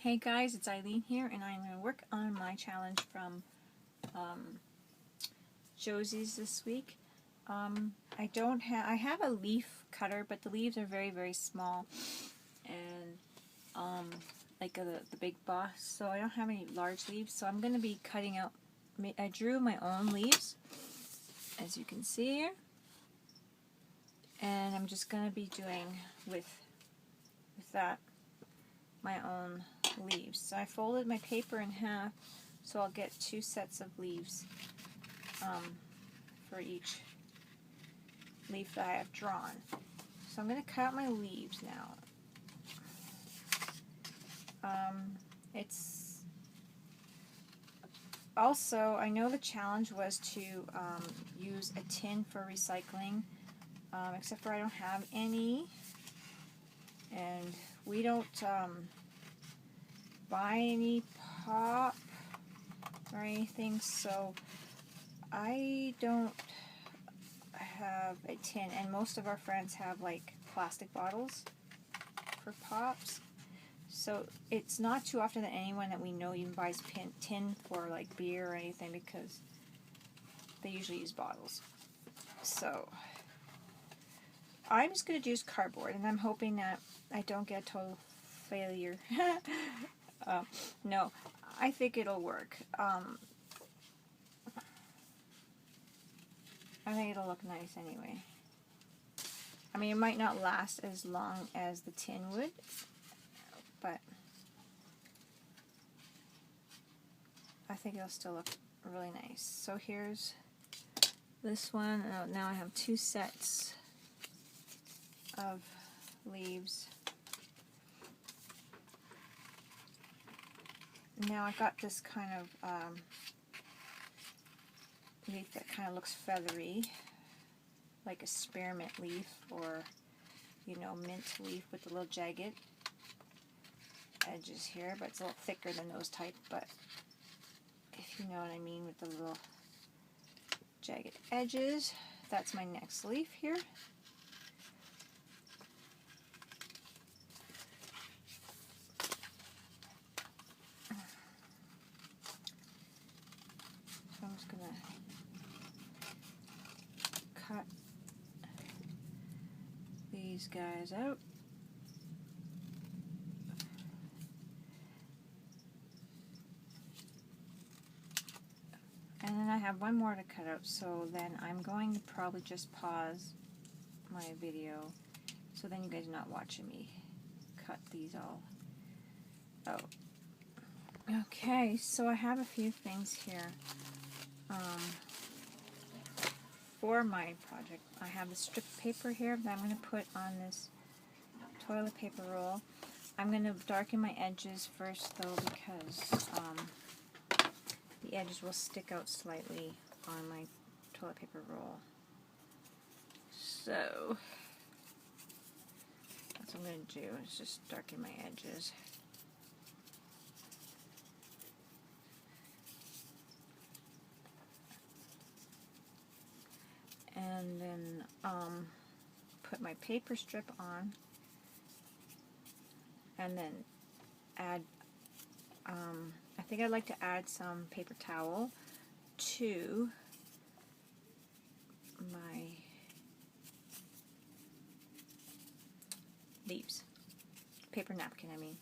Hey guys, it's Eileen here, and I'm going to work on my challenge from Josie's this week. I have a leaf cutter, but the leaves are very, very small, and like the big boss, so I don't have any large leaves, so I'm going to be cutting out, I drew my own leaves, as you can see here, and I'm just going to be doing with that my own leaves. So I folded my paper in half, so I'll get 2 sets of leaves for each leaf that I have drawn. So I'm going to cut out my leaves now. It's also, I know the challenge was to use a tin for recycling, except for I don't have any, and we don't buy any pop or anything, so I don't have a tin, and most of our friends have like plastic bottles for pops, so it's not too often that anyone that we know even buys tin for like beer or anything, because they usually use bottles. So I'm just going to use cardboard, and I'm hoping that I don't get a total failure. No, I think it'll work. I think it'll look nice anyway. I mean, it might not last as long as the tin would, but I think it'll still look really nice. So here's this one. Now I have 2 sets of leaves. Now I got this kind of leaf that kind of looks feathery, like a spearmint leaf, or mint leaf with the little jagged edges here, but it's a little thicker than those type, but if you know what I mean, with the little jagged edges. That's my next leaf here. So I'm just going to cut these guys out. And then I have one more to cut out, so then I'm going to probably just pause my video, so then you guys are not watching me cut these all out. Okay, so I have a few things here for my project. I have the strip paper here that I'm going to put on this toilet paper roll. I'm going to darken my edges first, though, because the edges will stick out slightly on my toilet paper roll. So that's what I'm going to do, is just darken my edges. And then put my paper strip on, and then add, I think I'd like to add some paper towel to my leaves. Paper napkin, I mean.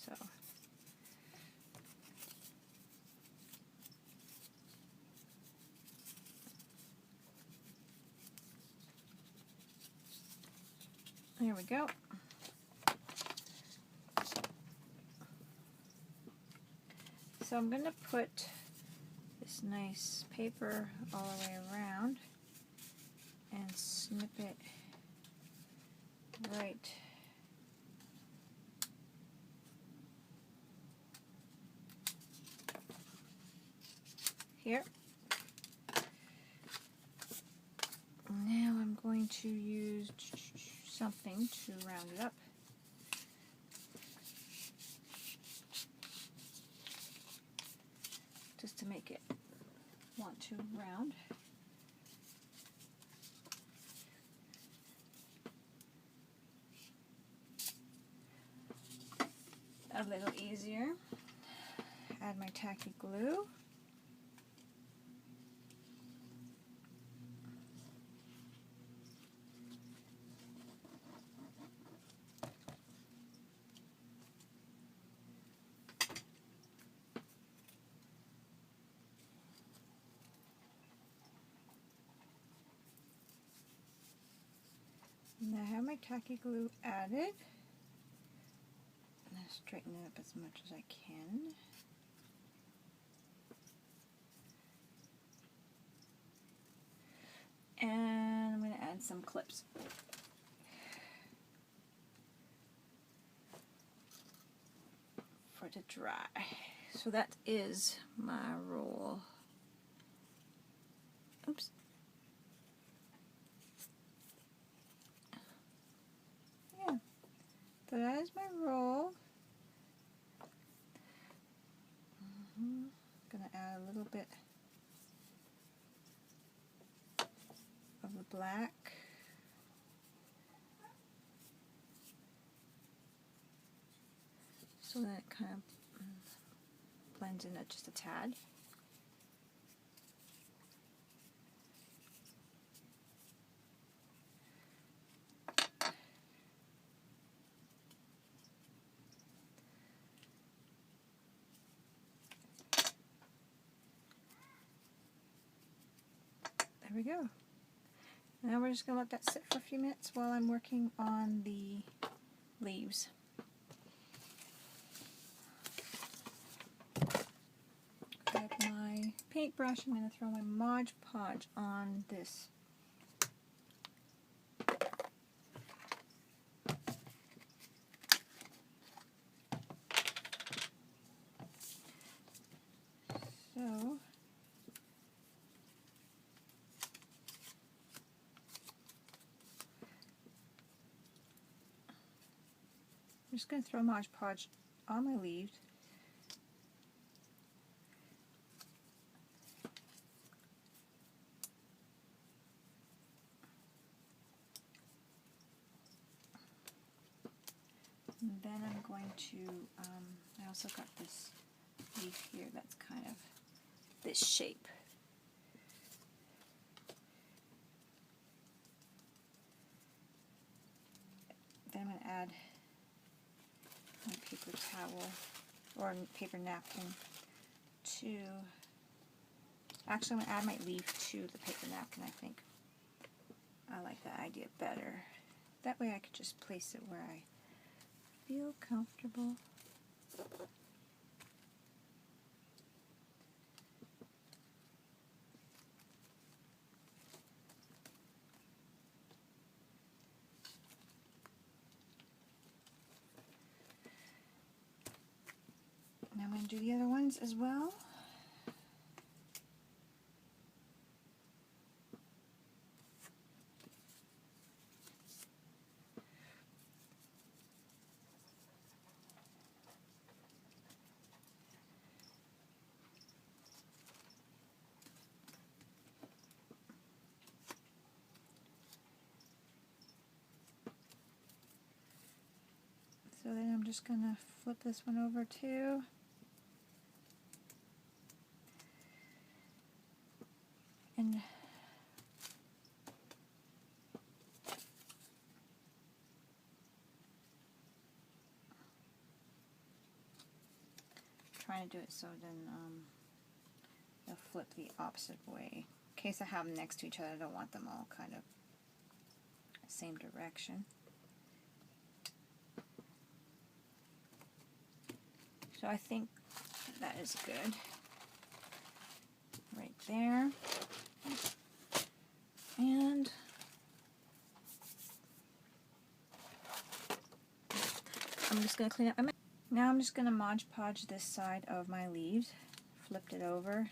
So there we go. So I'm going to put this nice paper all the way around and snip it right here. Now I'm going to use something to round it up. Just to make it want to round. a little easier. Add my tacky glue. And I have my tacky glue added. I'm going to straighten it up as much as I can. And I'm going to add some clips. For it to dry. So that is my roll. Oops. Yeah. So that is my roll. Gonna add a little bit of the black. So that it kind of blends in it just a tad. There we go. Now we're just going to let that sit for a few minutes while I'm working on the leaves. Grab my paintbrush. I'm going to throw my Mod Podge on this. So I'm just going to throw Mod Podge on my leaves. And then I'm going to, I also got this leaf here that's kind of this shape. Then I'm going to add my paper towel or paper napkin to, actually I'm going to add my leaf to the paper napkin, I think. I like that idea better. That way I could just place it where I feel comfortable. Now I'm going to do the other ones as well. So then I'm just going to flip this one over too. And trying to do it so then they'll flip the opposite way. In case I have them next to each other, I don't want them all kind of same direction. So I think that is good. Right there. And I'm just going to clean up my... Now I'm just going to Mod Podge this side of my leaves. Flipped it over.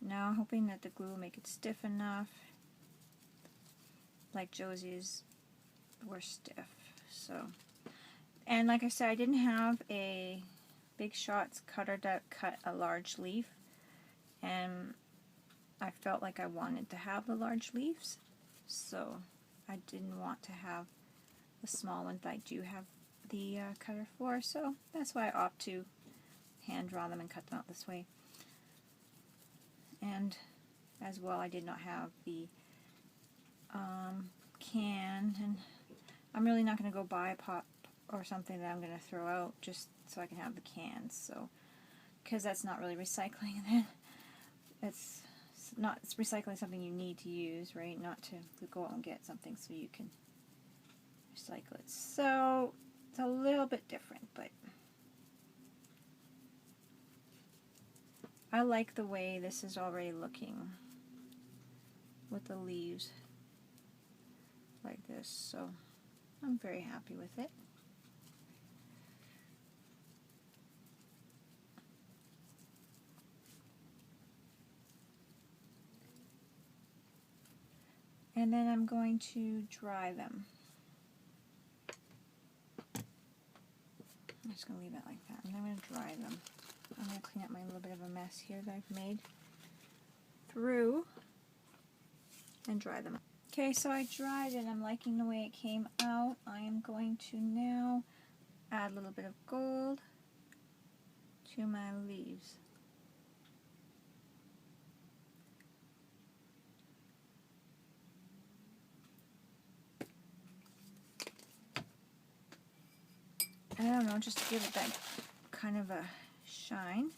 Now I'm hoping that the glue will make it stiff enough. Like Josie's were stiff. So, and like I said, I didn't have a Big Shots cutter that cut a large leaf. And I felt like I wanted to have the large leaves, so I didn't want to have the small ones that I do have the cutter for, so that's why I opt to hand draw them and cut them out this way. And as well, I did not have the can, and I'm really not going to go buy a pot or something that I'm going to throw out just so I can have the cans, so because that's not really recycling then. It's recycling something you need to use, right? Not to go out and get something so you can recycle it. So it's a little bit different, but I like the way this is already looking with the leaves like this, so I'm very happy with it. And then I'm going to dry them. I'm just going to leave it like that, and I'm going to dry them. I'm going to clean up my little bit of a mess here that I've made through and dry them. Okay, so I dried it. I'm liking the way it came out. I am going to now add a little bit of gold to my leaves. I don't know, just to give it that kind of a shine.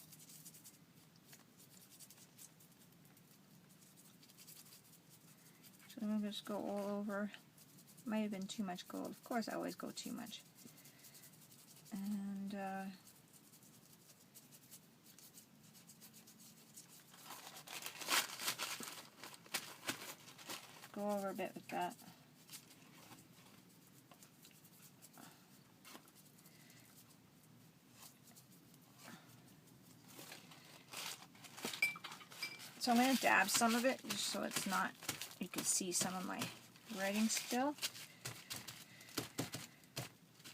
So I'm going to just go all over. Might have been too much gold. Of course, I always go too much. And go over a bit with that. So I'm going to dab some of it just so it's not, you can see some of my writing still.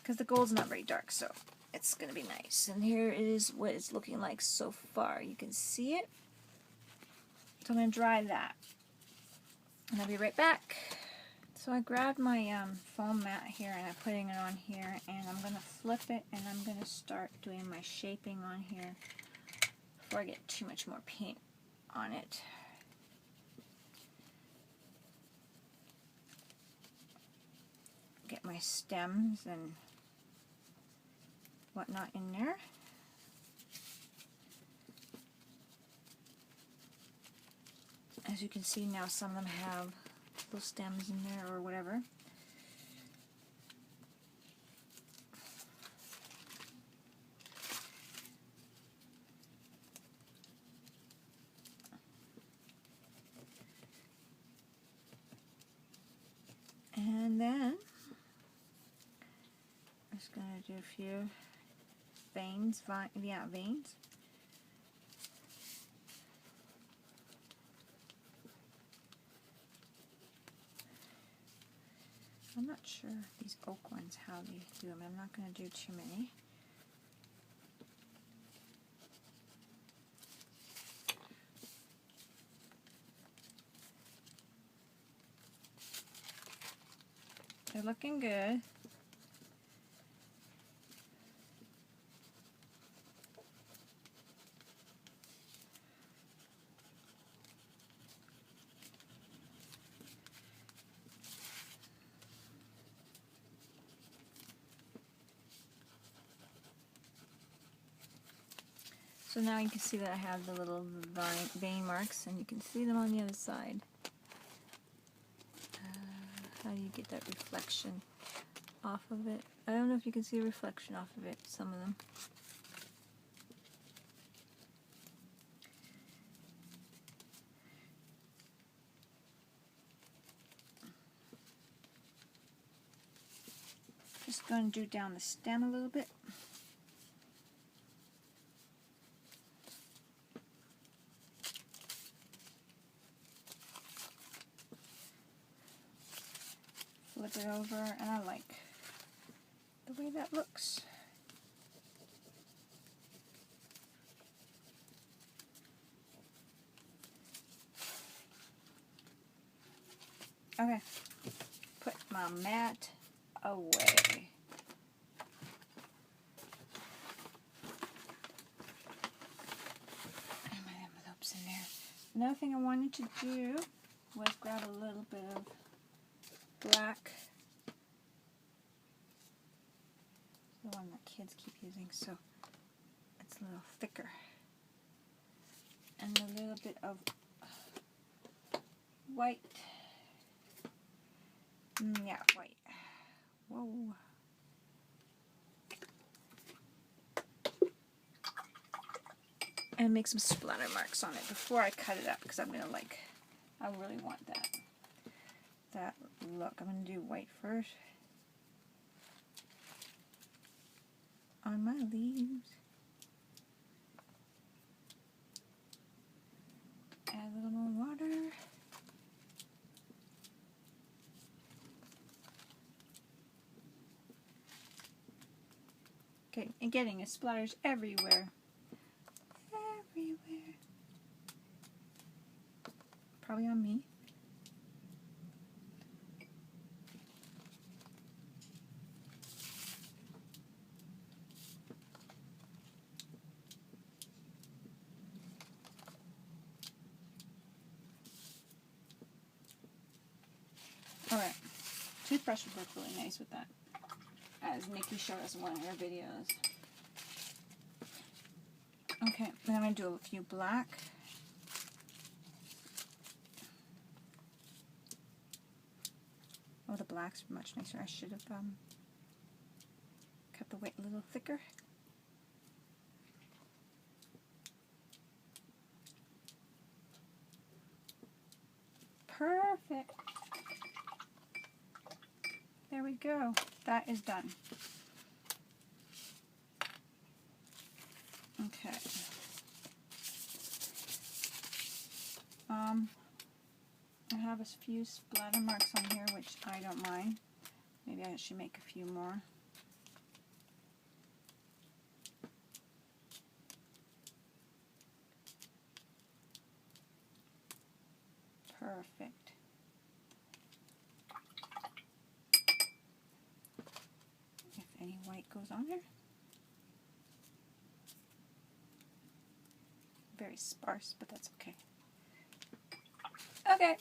Because the gold's not very dark, so it's going to be nice. And here is what it's looking like so far. You can see it. So I'm going to dry that. And I'll be right back. So I grabbed my foam mat here and I'm putting it on here, and I'm going to flip it and I'm going to start doing my shaping on here before I get too much more paint on it. Get my stems and whatnot in there. As you can see now, some of them have little stems in there or whatever. And then I'm just going to do a few veins. Veins. I'm not sure these oak ones how they do them. I'm not going to do too many. They're looking good. So now you can see that I have the little vein marks, and you can see them on the other side. How do you get that reflection off of it? I don't know if you can see a reflection off of it, some of them. Just going to do down the stem a little bit. Flip it over, and I like the way that looks. Okay, put my mat away. And my envelopes in there. Another thing I wanted to do was grab a little bit of black, the one that kids keep using, so it's a little thicker, and a little bit of white. Yeah, white. Whoa. And make some splatter marks on it before I cut it up, because I'm gonna I really want that look. I'm gonna do white first on my leaves. Add a little more water. Okay, and getting it splatters everywhere. Everywhere. Probably on me. Alright, toothbrush would work really nice with that, as Nikki showed us in one of her videos. Okay, then I'm going to do a few black. Oh, the black's much nicer. I should have cut the white a little thicker. Perfect. There we go. That is done. Okay. I have a few splatter marks on here, which I don't mind. Maybe I should make a few more. Perfect. If any white goes on there. Very sparse, but that's okay. Okay.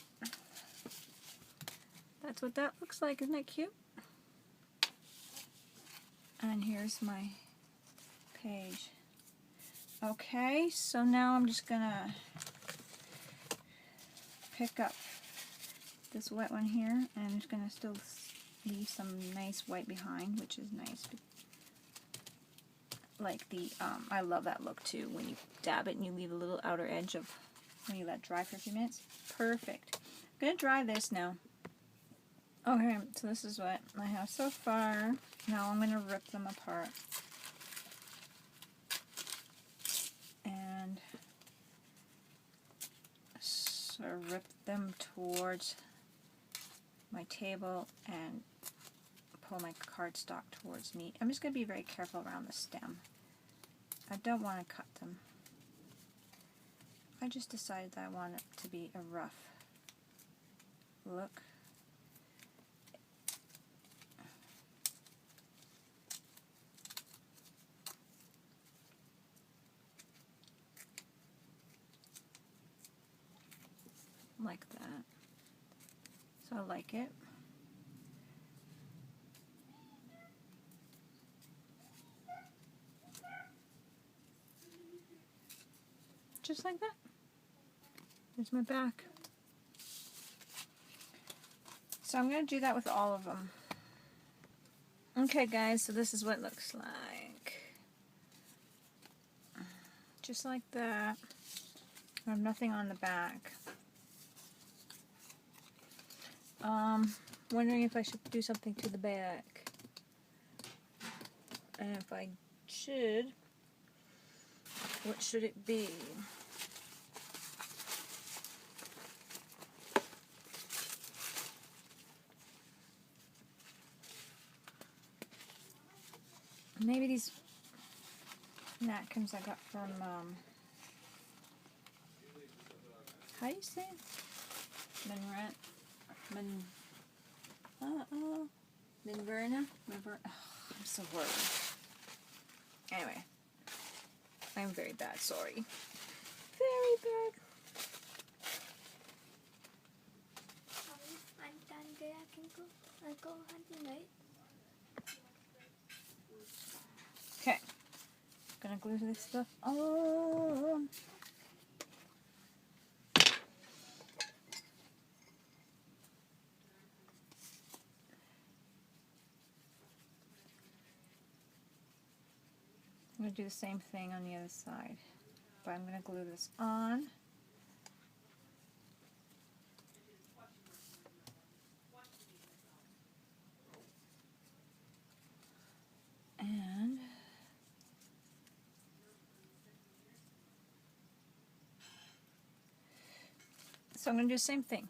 That's what that looks like. Isn't that cute? And here's my page. Okay, so now I'm just gonna pick up this wet one here, and I'm just gonna still leave some nice white behind, which is nice. Like I love that look too, when you dab it and you leave a little outer edge of, when you let it dry for a few minutes. Perfect. I'm gonna dry this now. Okay, so this is what I have so far. Now I'm gonna rip them apart. And sort of rip them towards my table and pull my cardstock towards me. I'm just going to be very careful around the stem. I don't want to cut them. I just decided that I want it to be a rough look. Like that. So I like it. Just like that. There's my back. So I'm going to do that with all of them. Okay guys, so this is what it looks like. Just like that. I have nothing on the back. Wondering if I should do something to the back. And if I should, what should it be? Maybe these napkins I got from, how do you say it? Minret. Minverna? I'm so worried. Anyway, I'm very bad, sorry. Very bad. I'm done there. I can go. I go hunting, right? Okay. Gonna glue this stuff on. I'm going to do the same thing on the other side, but I'm going to glue this on. And so I'm going to do the same thing.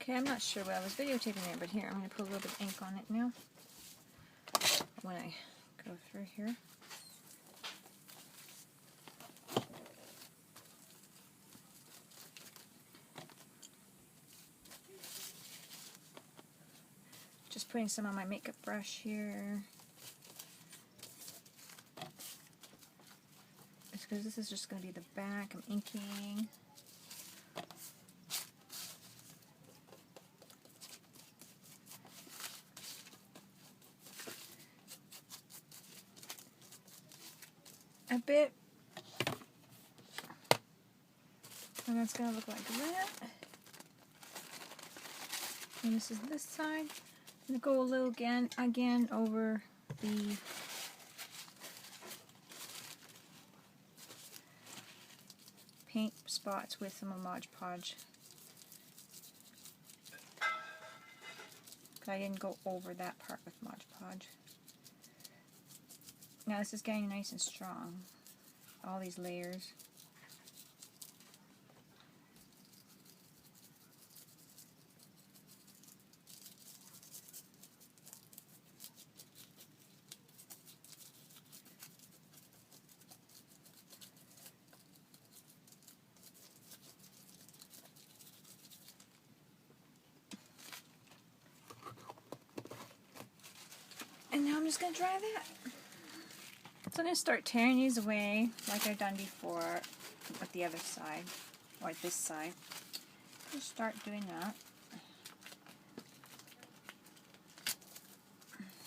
Okay, I'm not sure what I was videotaping there, but here, I'm going to put a little bit of ink on it now when I go through here. Just putting some on my makeup brush here. It's because this is just going to be the back. I'm inking. A bit. And that's going to look like that. And this is this side. I'm going to go a little again over the paint spots with some Mod Podge. I didn't go over that part with Mod Podge. Now this is getting nice and strong. All these layers. And now I'm just going to dry that. So I'm going to start tearing these away like I've done before with the other side, or this side. Just start doing that.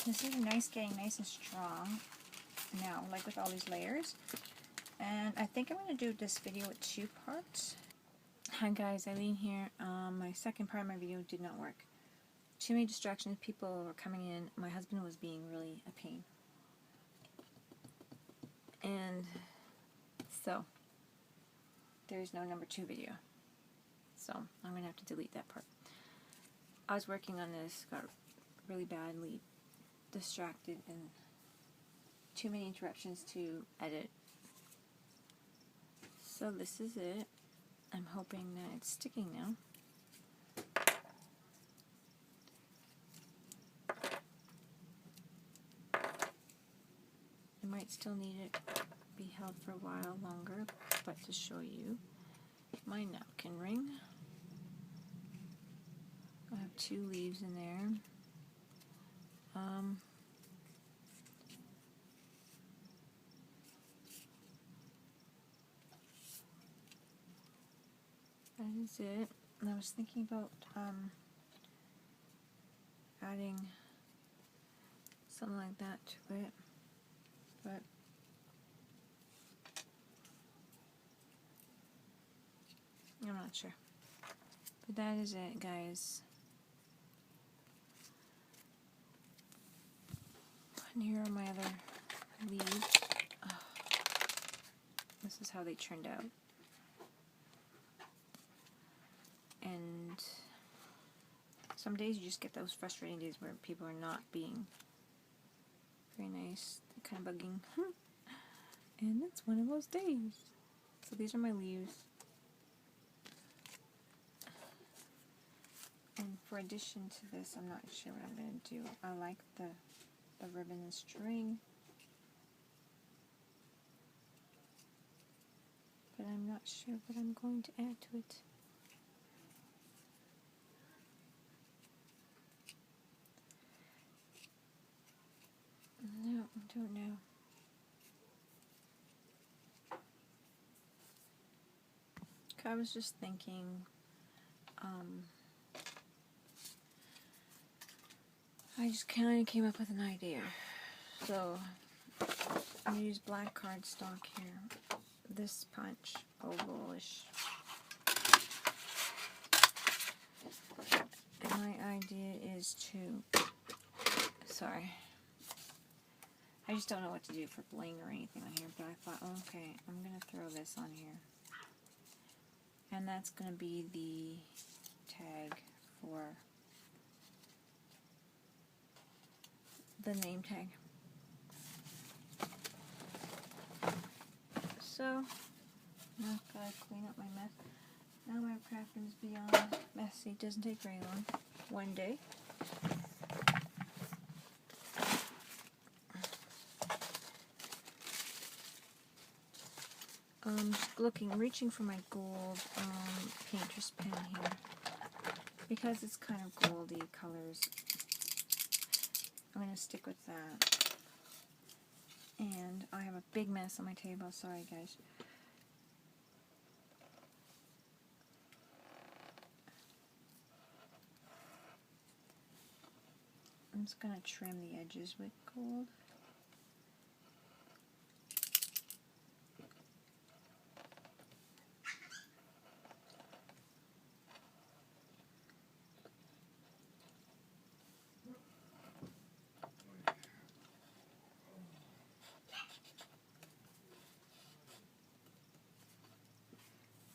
This is getting nice and strong now, like with all these layers. And I think I'm going to do this video with 2 parts. Hi guys, Eileen here. My second part of my video did not work. Too many distractions, people were coming in, my husband was being really a pain. And so, there's no number 2 video. So, I'm going to have to delete that part. I was working on this, got really badly distracted, and too many interruptions to edit. So this is it. I'm hoping that it's sticking now. I might still need it be held for a while longer, but to show you my napkin ring. I have 2 leaves in there. That is it. And I was thinking about adding something like that to it, but I'm not sure. But that is it, guys. And here are my other leaves. Oh, this is how they turned out. And some days you just get those frustrating days where people are not being very nice. They're kind of bugging. And it's one of those days. So these are my leaves. And for addition to this, I'm not sure what I'm going to do. I like the ribbon and string. But I'm not sure what I'm going to add to it. No, I don't know. I was just thinking, I just kind of came up with an idea. So, I'm going to use black cardstock here. This punch, ovalish. And my idea is to, sorry, I just don't know what to do for bling or anything on here, but I thought, okay, I'm going to throw this on here. And that's going to be the tag for the name tag. So, now I've got to clean up my mess. Now my crafting is beyond messy. Doesn't take very long. One day. Reaching for my gold painter's pen here because it's kind of goldy colors. I'm going to stick with that. And I have a big mess on my table. Sorry, guys. I'm just going to trim the edges with gold.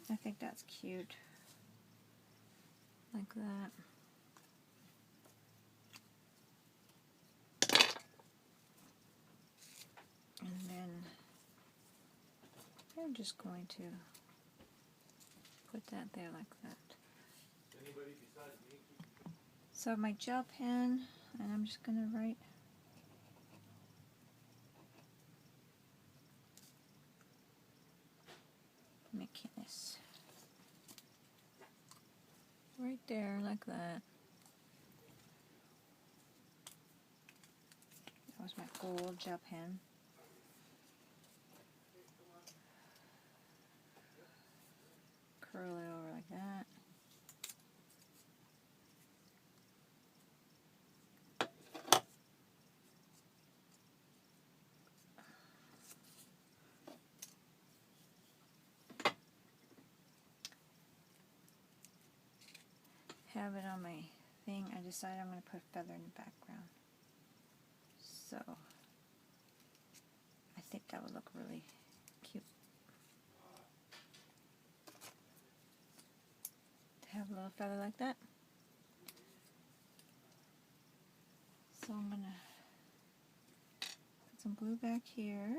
I think that's cute. Like that. And then I'm just going to put that there like that. So my gel pen, and I'm just going to write McInnes. Right there, like that. That was my gold gel pen. Curl it over like that. Have it on my thing. I decided I'm going to put a feather in the background. So, I think that would look really cute. To have a little feather like that. So I'm going to put some glue back here.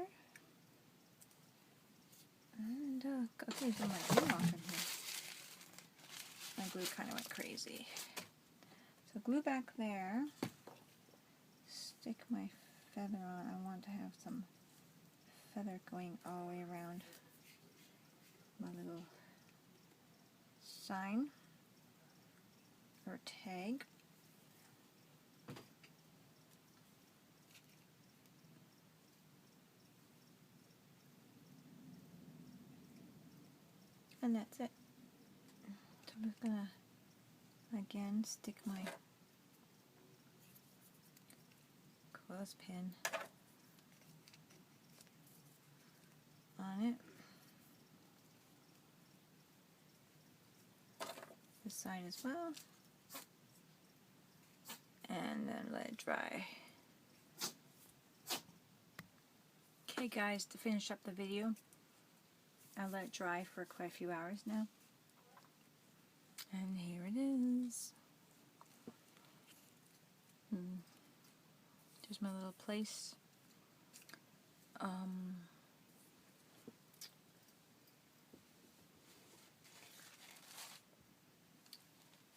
And, okay, so my glue off in here. My glue kind of went crazy. So glue back there. Stick my feather on. I want to have some feather going all the way around my little sign or tag. And that's it. So I'm just gonna again stick my clothespin on it. This side as well. And then let it dry. Okay guys, to finish up the video, I let it dry for quite a few hours now. And here it is. There's my little place.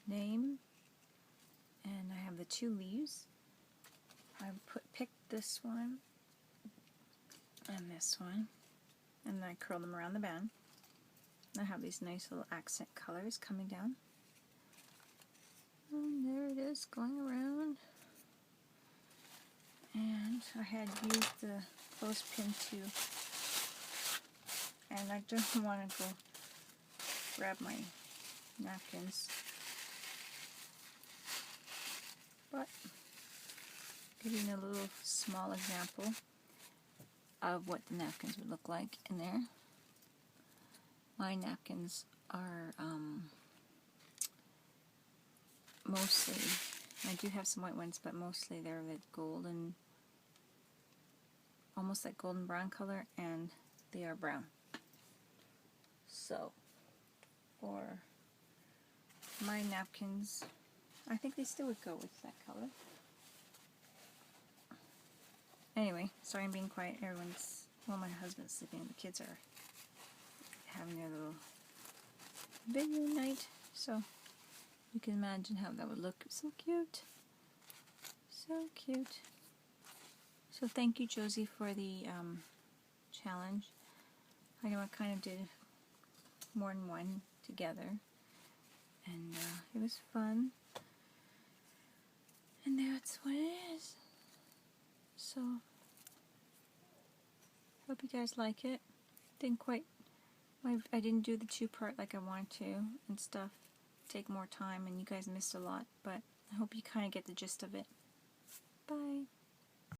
Name. And I have the two leaves. I picked this one and this one. And then I curl them around the band. And I have these nice little accent colors coming down. And there it is, going around. And I had used the clothespin to, and I don't want to go grab my napkins, but giving a little small example of what the napkins would look like in there. My napkins are mostly, I do have some white ones, but mostly they're the golden, almost like golden brown color, and they are brown. So for my napkins, I think they still would go with that color. Anyway, sorry I'm being quiet. Everyone's, well, my husband's sleeping and the kids are having their little video night. So you can imagine how that would look. So cute. So cute. So thank you, Josie, for the challenge. I know I kind of did more than one together, and it was fun. And that's what it is. So hope you guys like it. I didn't do the 2-part like I wanted to and stuff. Take more time, and you guys missed a lot, but I hope you kind of get the gist of it. Bye.